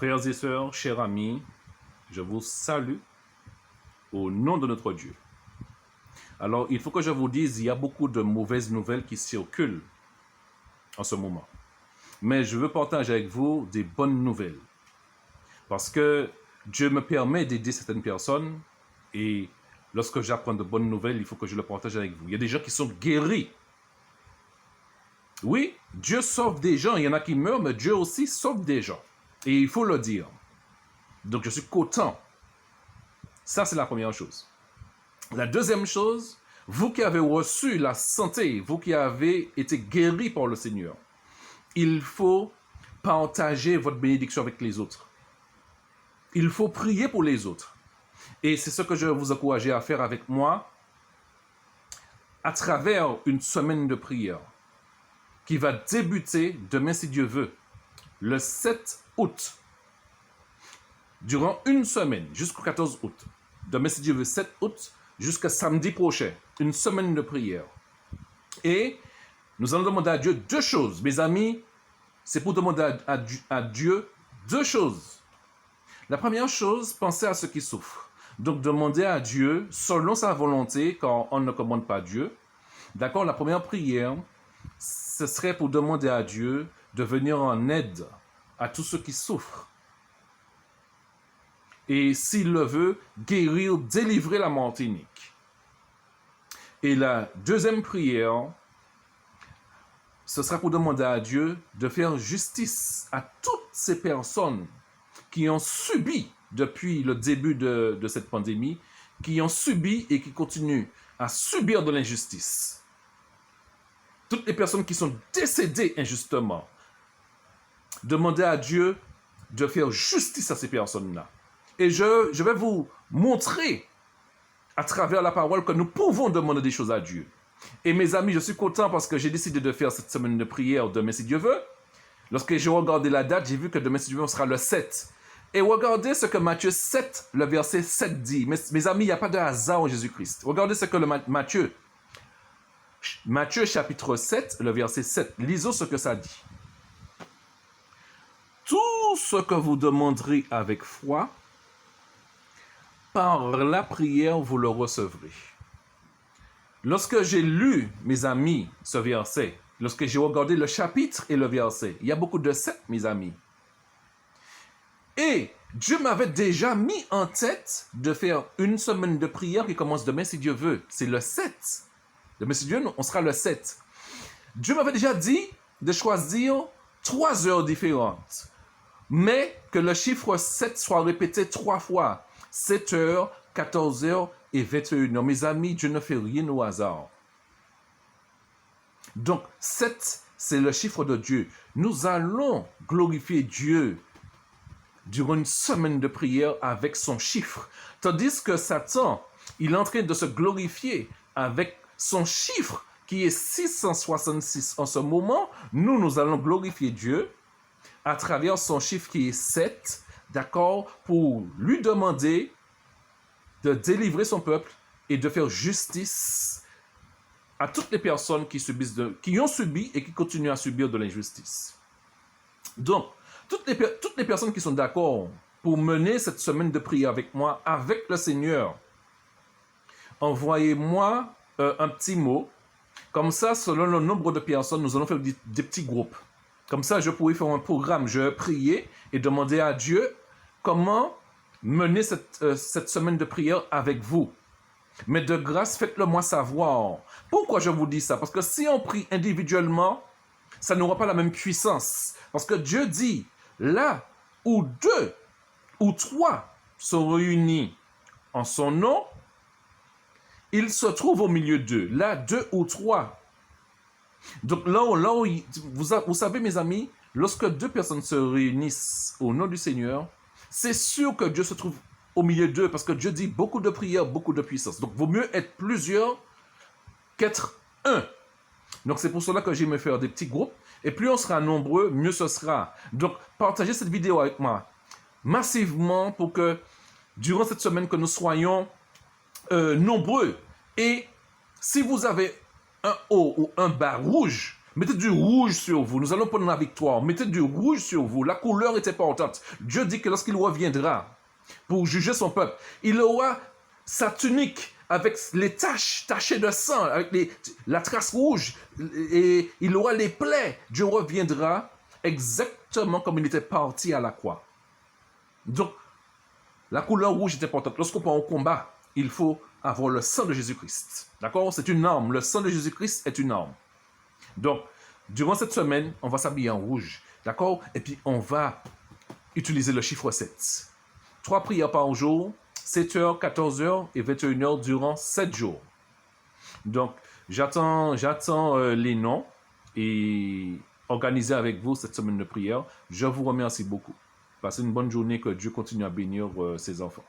Frères et sœurs, chers amis, je vous salue au nom de notre Dieu. Alors, il faut que je vous dise, il y a beaucoup de mauvaises nouvelles qui circulent en ce moment. Mais je veux partager avec vous des bonnes nouvelles. Parce que Dieu me permet d'aider certaines personnes et lorsque j'apprends de bonnes nouvelles, il faut que je le partage avec vous. Il y a des gens qui sont guéris. Oui, Dieu sauve des gens. Il y en a qui meurent, mais Dieu aussi sauve des gens. Et il faut le dire. Donc, je suis content. Ça, c'est la première chose. La deuxième chose, vous qui avez reçu la santé, vous qui avez été guéris par le Seigneur, il faut partager votre bénédiction avec les autres. Il faut prier pour les autres. Et c'est ce que je vais vous encourager à faire avec moi à travers une semaine de prière qui va débuter demain, si Dieu veut, le 7 août. Durant une semaine, jusqu'au 14 août. Demain, si Dieu veut, 7 août, jusqu'à samedi prochain. Une semaine de prière. Et nous allons demander à Dieu deux choses. Mes amis, c'est pour demander à Dieu deux choses. La première chose, pensez à ceux qui souffrent. Donc, demandez à Dieu, selon sa volonté, quand on ne commande pas Dieu. D'accord? La première prière, ce serait pour demander à Dieu de venir en aide à tous ceux qui souffrent. Et s'il le veut, guérir, délivrer la Martinique. Et la deuxième prière, ce sera pour demander à Dieu de faire justice à toutes ces personnes qui ont subi, depuis le début de cette pandémie, qui ont subi et qui continuent à subir de l'injustice. Toutes les personnes qui sont décédées injustement. Demandez à Dieu de faire justice à ces personnes-là. Et je vais vous montrer à travers la parole que nous pouvons demander des choses à Dieu. Et mes amis, je suis content parce que j'ai décidé de faire cette semaine de prière demain si Dieu veut. Lorsque j'ai regardé la date, j'ai vu que demain si Dieu veut, on sera le 7. Et regardez ce que Matthieu 7, le verset 7 dit. Mes amis, il n'y a pas de hasard en Jésus-Christ. Regardez ce que Matthieu chapitre 7, le verset 7. Lisons ce que ça dit. Tout ce que vous demanderez avec foi, par la prière, vous le recevrez. Lorsque j'ai lu, mes amis, ce verset, lorsque j'ai regardé le chapitre et le verset, il y a beaucoup de 7, mes amis. Et Dieu m'avait déjà mis en tête de faire une semaine de prière qui commence demain, si Dieu veut. C'est le 7. Demain, si Dieu, on sera le 7. Dieu m'avait déjà dit de choisir 3 heures différentes, mais que le chiffre 7 soit répété 3 fois. 7 heures, 14 heures et 21 heures. Mes amis, Dieu ne fait rien au hasard. Donc, 7, c'est le chiffre de Dieu. Nous allons glorifier Dieu durant une semaine de prière avec son chiffre. Tandis que Satan, il est en train de se glorifier avec son chiffre qui est 666. En ce moment, nous allons glorifier Dieu à travers son chiffre qui est 7, d'accord, pour lui demander de délivrer son peuple et de faire justice à toutes les personnes qui ont subi et qui continuent à subir de l'injustice. Donc, toutes les personnes qui sont d'accord pour mener cette semaine de prière avec moi, avec le Seigneur, envoyez-moi un petit mot. Comme ça, selon le nombre de personnes, nous allons faire des petits groupes. Comme ça, je pourrais faire un programme. Je vais prier et demander à Dieu comment mener cette semaine de prière avec vous. Mais de grâce, faites-le moi savoir. Pourquoi je vous dis ça? Parce que si on prie individuellement, ça n'aura pas la même puissance. Parce que Dieu dit, là où 2 ou 3 sont réunis en son nom, il se trouve au milieu d'eux. Là, 2 ou 3. Donc là où vous savez, mes amis, lorsque 2 personnes se réunissent au nom du Seigneur, c'est sûr que Dieu se trouve au milieu d'eux, parce que Dieu dit beaucoup de prières, beaucoup de puissance. Donc, vaut mieux être plusieurs qu'être un. Donc, c'est pour cela que j'aime faire des petits groupes. Et plus on sera nombreux, mieux ce sera. Donc, partagez cette vidéo avec moi massivement pour que, durant cette semaine, que nous soyons nombreux. Et si vous avez un haut ou un bas rouge, Mettez du rouge sur vous. Nous allons prendre la victoire. Mettez du rouge sur vous. La couleur est importante. Dieu dit que lorsqu'il reviendra pour juger son peuple, il aura sa tunique avec les taches tachées de sang, avec la trace rouge, et il aura les plaies. Dieu reviendra exactement comme il était parti à la croix. Donc, la couleur rouge est importante. Lorsqu'on part au combat, il faut avoir le sang de Jésus-Christ. D'accord? C'est une arme. Le sang de Jésus-Christ est une arme. Donc, durant cette semaine, on va s'habiller en rouge. D'accord? Et puis, on va utiliser le chiffre 7. 3 prières par jour, 7h, 14h et 21h durant 7 jours. Donc, j'attends les noms et organiser avec vous cette semaine de prière. Je vous remercie beaucoup. Passez une bonne journée, que Dieu continue à bénir ses enfants.